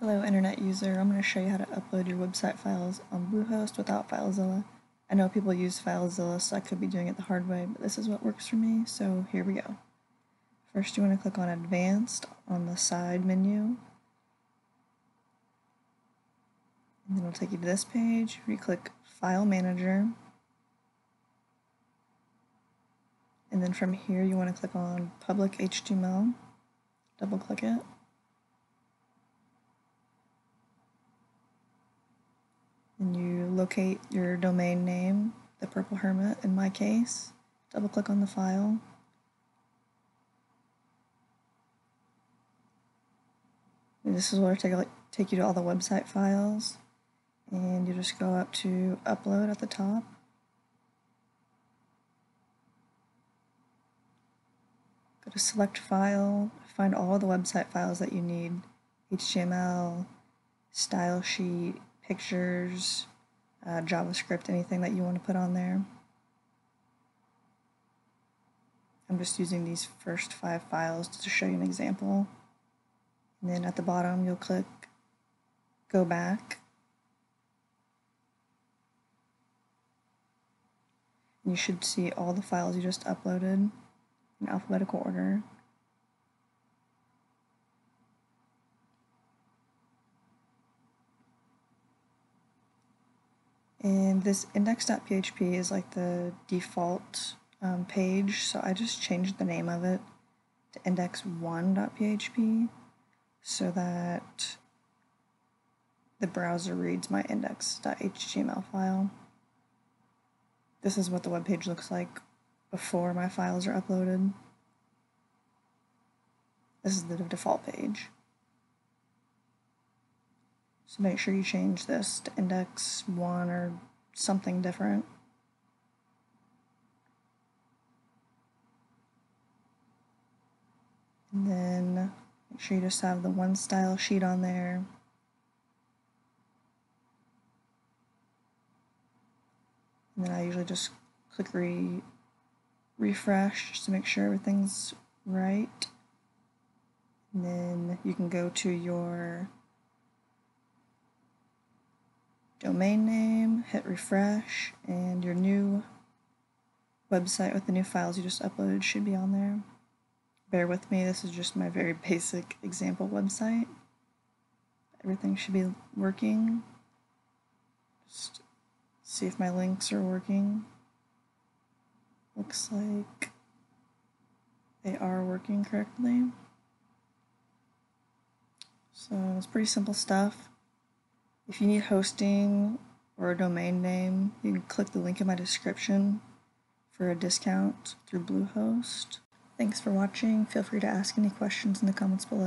Hello internet user, I'm going to show you how to upload your website files on Bluehost without FileZilla. I know people use FileZilla, so I could be doing it the hard way, but this is what works for me, so here we go. First you want to click on Advanced on the side menu, and then it'll take you to this page. You click File Manager, and then from here you want to click on Public HTML, double click it. And you locate your domain name, the Purple Hermit in my case, double click on the file. And this is where it'll take you to all the website files, and you just go up to Upload at the top. Go to Select File, find all the website files that you need, HTML, style sheet, pictures, JavaScript, anything that you want to put on there. I'm just using these first 5 files to show you an example. And then at the bottom you'll click Go Back. And you should see all the files you just uploaded in alphabetical order. And this index.php is like the default page, so I just changed the name of it to index1.php so that the browser reads my index.html file. This is what the web page looks like before my files are uploaded. This is the default page. So make sure you change this to index1 or something different. And then make sure you just have the one style sheet on there. And then I usually just click refresh just to make sure everything's right. And then you can go to your domain name, hit refresh, and your new website with the new files you just uploaded should be on there. Bear with me, this is just my very basic example website. Everything should be working. Just see if my links are working. Looks like they are working correctly. So it's pretty simple stuff. If you need hosting or a domain name, you can click the link in my description for a discount through Bluehost. Thanks for watching. Feel free to ask any questions in the comments below.